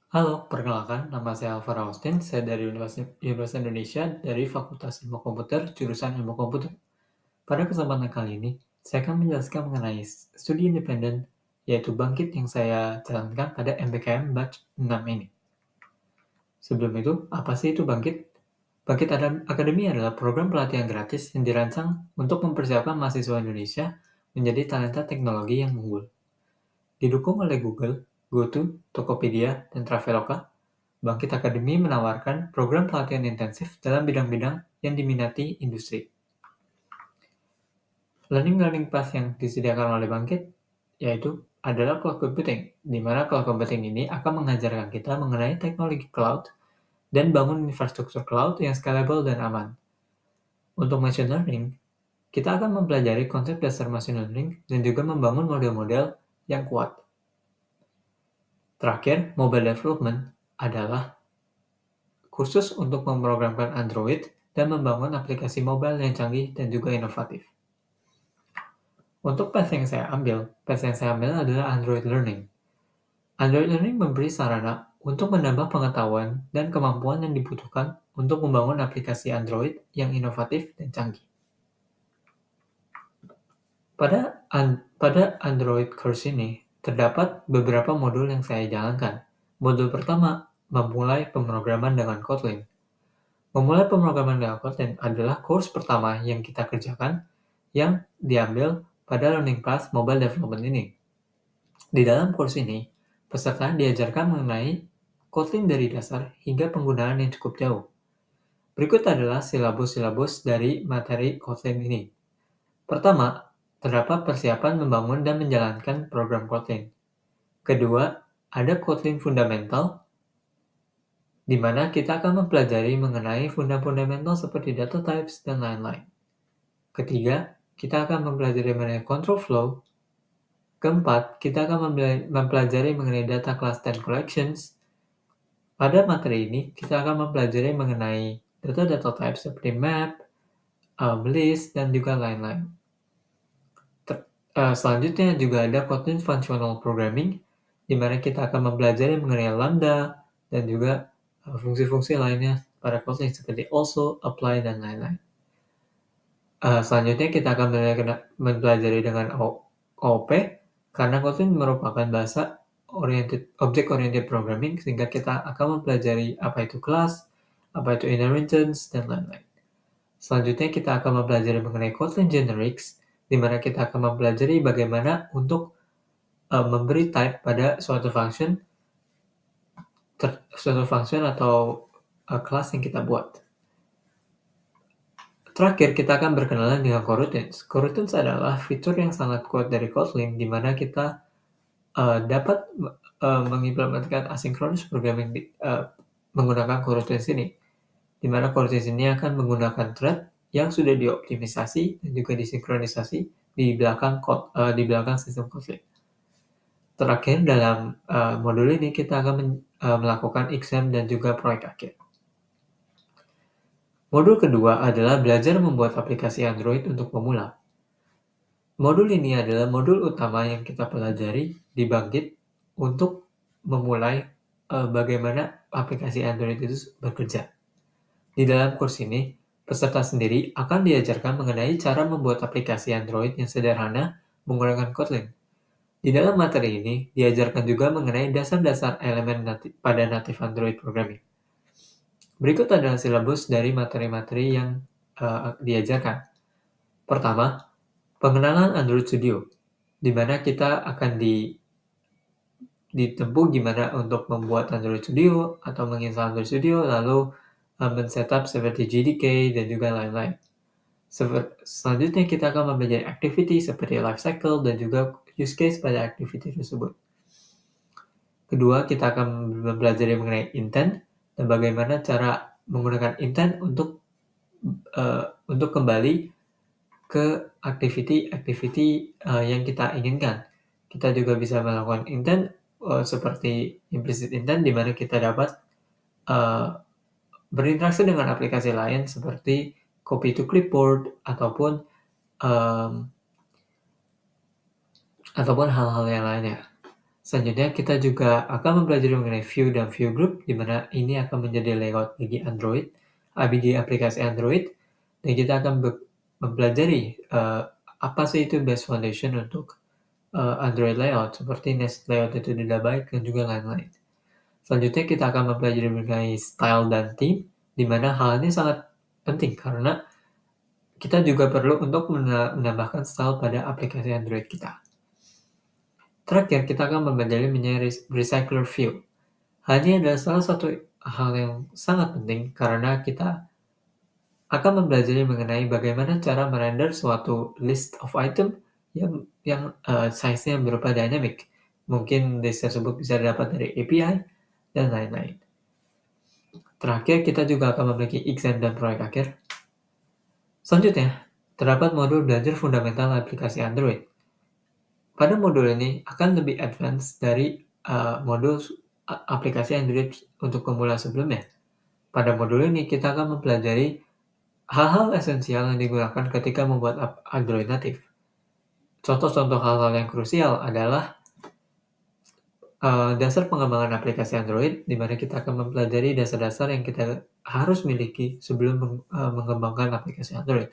Halo, perkenalkan, nama saya Alvaro Austin. Saya dari Universitas Indonesia dari Fakultas Ilmu Komputer, jurusan Ilmu Komputer. Pada kesempatan kali ini, saya akan menjelaskan mengenai studi independen, yaitu bangkit yang saya jalankan pada MBKM Batch 6 ini. Sebelum itu, apa sih itu Bangkit? Bangkit Akademi adalah program pelatihan gratis yang dirancang untuk mempersiapkan mahasiswa Indonesia menjadi talenta teknologi yang unggul. Didukung oleh Google, GoTo, Tokopedia, dan Traveloka, Bangkit Akademi menawarkan program pelatihan intensif dalam bidang-bidang yang diminati industri. Learning path yang disediakan oleh Bangkit yaitu adalah cloud computing, di mana cloud computing ini akan mengajarkan kita mengenai teknologi cloud dan bangun infrastruktur cloud yang scalable dan aman. Untuk machine learning, kita akan mempelajari konsep dasar machine learning dan juga membangun model-model yang kuat. Terakhir, mobile development adalah kursus untuk memprogramkan Android dan membangun aplikasi mobile yang canggih dan juga inovatif. Untuk path yang saya ambil adalah Android Learning. Android Learning memberi sarana untuk menambah pengetahuan dan kemampuan yang dibutuhkan untuk membangun aplikasi Android yang inovatif dan canggih. Pada Android course ini, terdapat beberapa modul yang saya jalankan. Modul pertama, memulai pemrograman dengan Kotlin. Memulai pemrograman dengan Kotlin adalah course pertama yang kita kerjakan yang diambil pada Learning Path Mobile Development ini. Di dalam course ini, peserta diajarkan mengenai Kotlin dari dasar hingga penggunaan yang cukup jauh. Berikut adalah silabus-silabus dari materi Kotlin ini. Pertama, terdapat persiapan membangun dan menjalankan program Kotlin. Kedua, ada Kotlin Fundamental, di mana kita akan mempelajari mengenai fundamental seperti data types dan lain-lain. Ketiga, kita akan mempelajari mengenai control flow. Keempat, kita akan mempelajari mengenai data class dan collections. Pada materi ini, kita akan mempelajari mengenai data types seperti map, list, dan juga lain-lain. Selanjutnya juga ada Kotlin Functional Programming, di mana kita akan mempelajari mengenai lambda dan juga fungsi-fungsi lainnya pada Kotlin seperti also, apply, dan lain-lain. Selanjutnya kita akan mempelajari dengan OOP, karena Kotlin merupakan bahasa object-oriented programming, sehingga kita akan mempelajari apa itu class, apa itu inheritance, dan lain-lain. Selanjutnya kita akan mempelajari mengenai Kotlin Generics, di mana kita akan mempelajari bagaimana untuk memberi type pada suatu function atau kelas yang kita buat. Terakhir, kita akan berkenalan dengan coroutines. Coroutines adalah fitur yang sangat kuat dari Kotlin, di mana kita dapat mengimplementasikan asynchronous programming menggunakan coroutines ini, di mana coroutines ini akan menggunakan thread yang sudah dioptimisasi dan juga disinkronisasi di belakang sistem Kotlin. Terakhir, dalam modul ini kita akan melakukan exam dan juga proyek akhir. Modul kedua adalah belajar membuat aplikasi Android untuk pemula. Modul ini adalah modul utama yang kita pelajari di Bangkit untuk memulai bagaimana aplikasi Android itu bekerja. Di dalam kursus ini, peserta sendiri akan diajarkan mengenai cara membuat aplikasi Android yang sederhana menggunakan Kotlin. Di dalam materi ini, diajarkan juga mengenai dasar-dasar elemen pada native Android programming. Berikut adalah silabus dari materi-materi yang diajarkan. Pertama, pengenalan Android Studio, di mana kita akan ditempuh gimana untuk membuat Android Studio atau menginstal Android Studio, lalu men-setup seperti JDK dan juga lain-lain. Selanjutnya kita akan mempelajari activity seperti lifecycle dan juga use case pada activity tersebut. Kedua, kita akan mempelajari mengenai intent dan bagaimana cara menggunakan intent untuk kembali ke activity yang kita inginkan. Kita juga bisa melakukan intent seperti implicit intent, di mana kita dapat berinteraksi dengan aplikasi lain seperti copy to clipboard ataupun hal-hal yang lainnya. Selanjutnya kita juga akan mempelajari mengenai View dan View Group, di mana ini akan menjadi layout bagi Android, bagi aplikasi Android, dan kita akan mempelajari apa sih itu best foundation untuk Android layout, seperti Nest layout itu tidak baik dan juga lain-lain. Selanjutnya kita akan mempelajari mengenai style dan theme, di mana hal ini sangat penting karena kita juga perlu untuk menambahkan style pada aplikasi Android kita. Terakhir, kita akan mempelajari mengenai Recycler View. Hal ini adalah salah satu hal yang sangat penting karena kita akan mempelajari mengenai bagaimana cara merender suatu list of item yang size-nya berupa dynamic. Mungkin list tersebut bisa didapat dari API dan lain-lain. Terakhir, kita juga akan memiliki exam dan proyek akhir. Selanjutnya, terdapat modul belajar fundamental aplikasi Android. Pada modul ini akan lebih advance dari modul aplikasi Android untuk pemula sebelumnya. Pada modul ini kita akan mempelajari hal-hal esensial yang digunakan ketika membuat Android native. Contoh-contoh hal-hal yang krusial adalah dasar pengembangan aplikasi Android, di mana kita akan mempelajari dasar-dasar yang kita harus miliki sebelum mengembangkan aplikasi Android.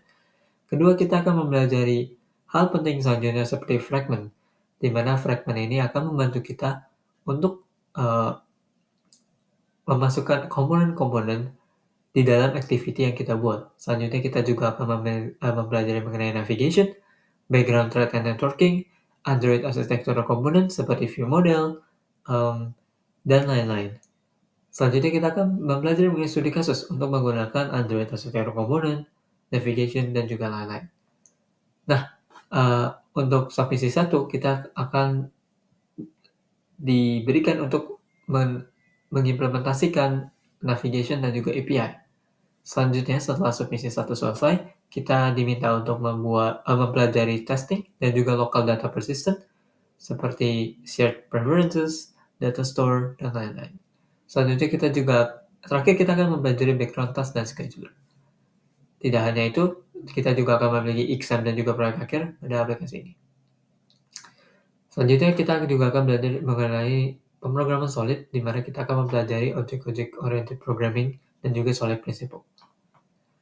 Kedua, kita akan mempelajari hal penting selanjutnya seperti fragment, di mana fragment ini akan membantu kita untuk memasukkan komponen-komponen di dalam activity yang kita buat. Selanjutnya kita juga akan mempelajari mengenai navigation, background thread and networking, Android architectural component seperti view model, dan lain-lain. Selanjutnya kita akan mempelajari mengenai studi kasus untuk menggunakan Android architectural component, navigation, dan juga lain-lain. Nah, untuk submisi 1 kita akan diberikan untuk mengimplementasikan navigation dan juga API. Selanjutnya, setelah submisi 1 selesai, kita diminta untuk mempelajari testing dan juga local data persistent seperti shared preferences, data store, dan lain-lain. Selanjutnya terakhir kita akan mempelajari background task dan scheduler. Tidak hanya itu, kita juga akan memiliki exam dan juga proyek akhir pada aplikasi ini. Selanjutnya kita juga akan belajar mengenai pemrograman solid, di mana kita akan mempelajari object oriented programming dan juga solid principle.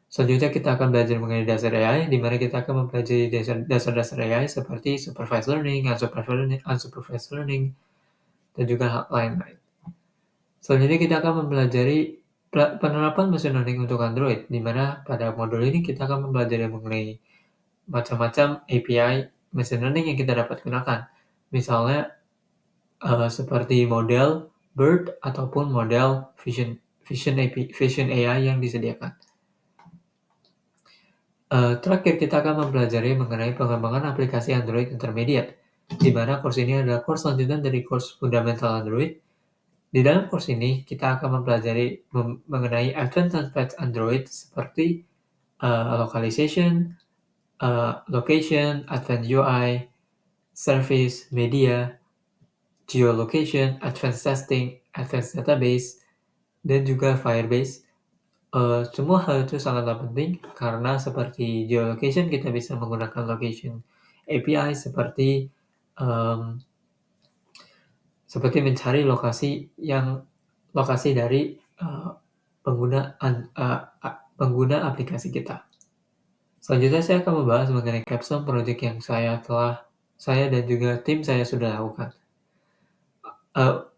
Selanjutnya kita akan belajar mengenai dasar AI, di mana kita akan mempelajari dasar-dasar AI seperti supervised learning, unsupervised learning, dan juga hal lain-lain. Selanjutnya kita akan mempelajari penerapan machine learning untuk Android, di mana pada modul ini kita akan mempelajari mengenai macam-macam API machine learning yang kita dapat gunakan. Misalnya seperti model BERT ataupun model Vision AI yang disediakan. Terakhir kita akan mempelajari mengenai pengembangan aplikasi Android Intermediate, di mana course ini adalah course lanjutan dari course Fundamental Android. Di dalam course ini kita akan mempelajari mengenai advanced aspects Android seperti localization, location, advanced UI, service, media, geolocation, advanced testing, advanced database, dan juga Firebase. Semua hal itu sangatlah penting karena seperti geolocation kita bisa menggunakan location API seperti mencari lokasi dari pengguna aplikasi kita. Selanjutnya saya akan membahas mengenai capstone project yang saya dan juga tim saya sudah lakukan.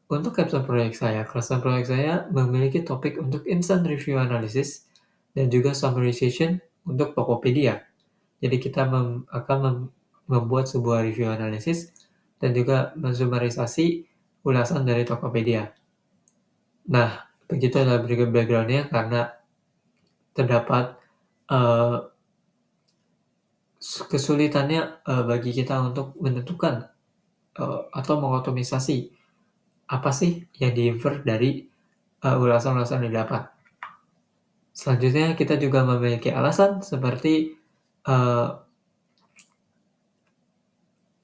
Untuk capstone project saya memiliki topik untuk instant review analysis dan juga summarization untuk Tokopedia. Jadi kita akan membuat sebuah review analysis dan juga mensumarisasi ulasan dari Tokopedia. Nah, begitu adalah berikut background-nya karena terdapat kesulitannya bagi kita untuk menentukan atau mengotomisasi apa sih yang di-infer dari ulasan-ulasan yang didapat. Selanjutnya kita juga memiliki alasan seperti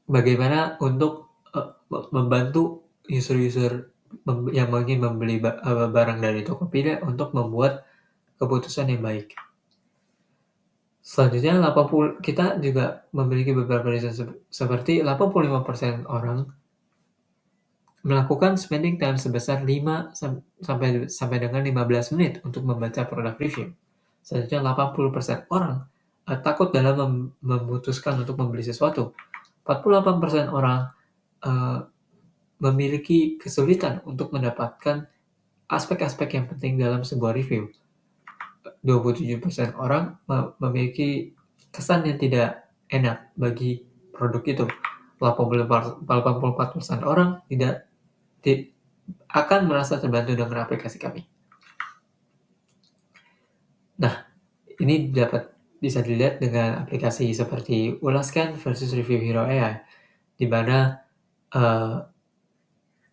bagaimana untuk membantu user-user yang ingin membeli barang dari Tokopedia untuk membuat keputusan yang baik. Selanjutnya kita juga memiliki beberapa reason seperti 85% orang Melakukan spending time sebesar 5 sampai dengan 15 menit untuk membaca produk review. Selanjutnya 80% orang takut dalam memutuskan untuk membeli sesuatu. 48% orang memiliki kesulitan untuk mendapatkan aspek-aspek yang penting dalam sebuah review. 27% orang memiliki kesan yang tidak enak bagi produk itu. 84% orang tidak akan merasa terbantu dengan aplikasi kami. Nah, ini bisa dilihat dengan aplikasi seperti Ulascan versus Review Hero AI, di mana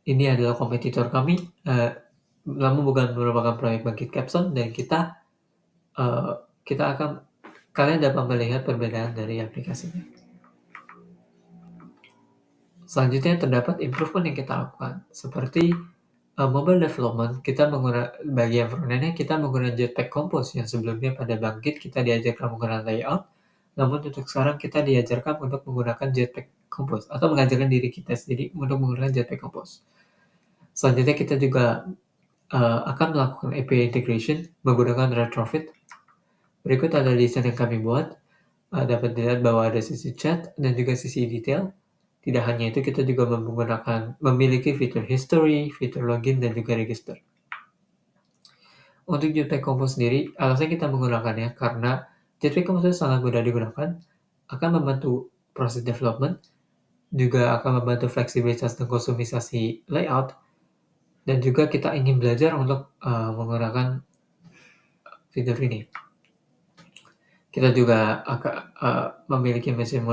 ini adalah kompetitor kami, namun bukan merupakan proyek bangkit Capstone, dan kalian dapat melihat perbedaan dari aplikasinya. Selanjutnya terdapat improvement yang kita lakukan, seperti mobile development. Bagi yang frontend-nya kita menggunakan Jetpack Compose, yang sebelumnya pada bangkit kita diajarkan menggunakan layout, namun untuk sekarang kita diajarkan untuk menggunakan Jetpack Compose, atau mengajarkan diri kita sendiri untuk menggunakan Jetpack Compose. Selanjutnya kita juga akan melakukan API integration menggunakan retrofit. Berikut ada desain yang kami buat. Dapat dilihat bahwa ada sisi chat dan juga sisi detail. Tidak hanya itu, kita juga memiliki fitur history, fitur login, dan juga register. Untuk Jetpack Compose sendiri, alasan kita menggunakannya karena Jetpack Compose sangat mudah digunakan, akan membantu proses development, juga akan membantu fleksibilitas dan kustomisasi layout, dan juga kita ingin belajar untuk menggunakan fitur ini. Kita juga akan memiliki machine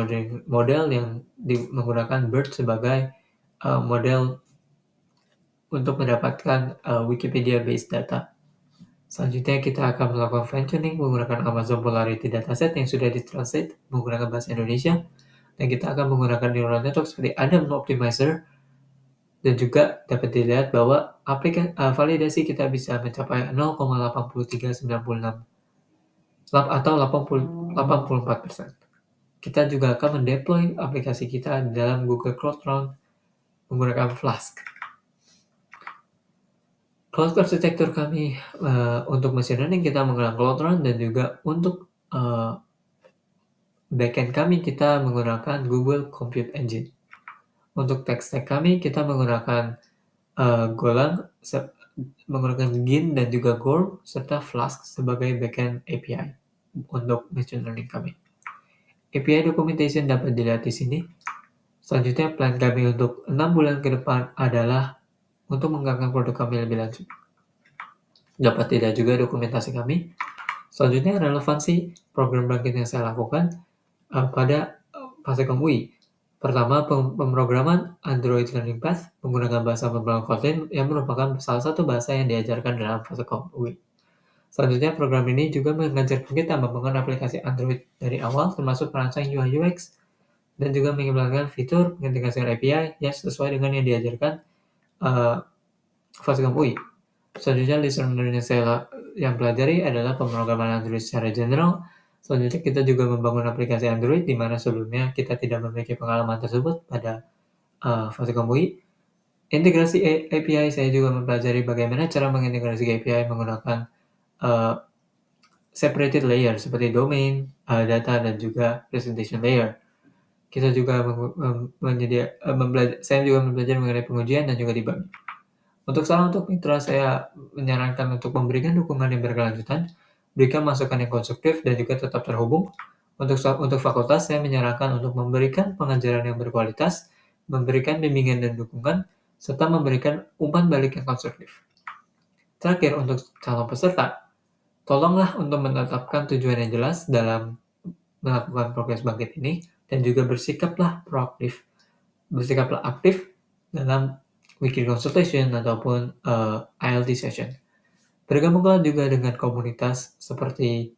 model yang menggunakan BERT sebagai model untuk mendapatkan Wikipedia-based data. Selanjutnya kita akan melakukan fine-tuning menggunakan Amazon Polarity Dataset yang sudah ditranslate menggunakan bahasa Indonesia, dan kita akan menggunakan neural network seperti Adam Optimizer, dan juga dapat dilihat bahwa validasi kita bisa mencapai 0,8396 atau 84%. Kita juga akan mendeploy aplikasi kita di dalam Google Cloud Run menggunakan Flask. Cloud arsitektur kami untuk machine learning kita menggunakan Cloud Run, dan juga untuk backend kami kita menggunakan Google Compute Engine. Untuk tech stack kami kita menggunakan Golang, menggunakan Gin dan juga Gorm, serta Flask sebagai backend API untuk machine learning kami. API documentation dapat dilihat di sini. Selanjutnya, plan kami untuk 6 bulan ke depan adalah untuk mengembangkan produk kami lebih lanjut. Dapat dilihat juga dokumentasi kami. Selanjutnya, relevansi program bangkit yang saya lakukan pada Fasekom UI. Pertama, pemrograman Android Learning Path menggunakan bahasa pemrograman Kotlin yang merupakan salah satu bahasa yang diajarkan dalam Fasekom UI. Selanjutnya, program ini juga mengajarkan kita membangun aplikasi Android dari awal, termasuk merancang UI UX, dan juga mengimplementasikan fitur mengintegrasikan API yang sesuai dengan yang diajarkan Fasekom UI. Selanjutnya, lesson learning yang pelajari adalah pemrograman Android secara general. Selanjutnya, kita juga membangun aplikasi Android, di mana sebelumnya kita tidak memiliki pengalaman tersebut pada Fasekom UI. Integrasi API, saya juga mempelajari bagaimana cara mengintegrasi API menggunakan separated layer seperti domain, data, dan juga presentation layer. Kita juga saya juga mempelajari mengenai pengujian dan juga debugging. Untuk saran untuk mitra, saya menyarankan untuk memberikan dukungan yang berkelanjutan, berikan masukan yang konstruktif, dan juga tetap terhubung. Untuk fakultas, saya menyarankan untuk memberikan pengajaran yang berkualitas, memberikan bimbingan dan dukungan, serta memberikan umpan balik yang konstruktif. Terakhir, untuk calon peserta, tolonglah untuk menetapkan tujuan yang jelas dalam melakukan progres bangkit ini, dan juga bersikaplah aktif dalam weekly consultation ataupun ILT session. Bergabunglah juga dengan komunitas seperti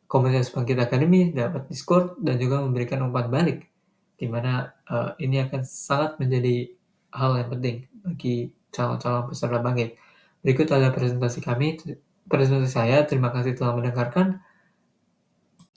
komunitas Bangkit Academy, dapat Discord, dan juga memberikan umpan balik, di mana ini akan sangat menjadi hal yang penting bagi calon-calon peserta bangkit. Berikut adalah presentasi saya. Terima kasih telah mendengarkan.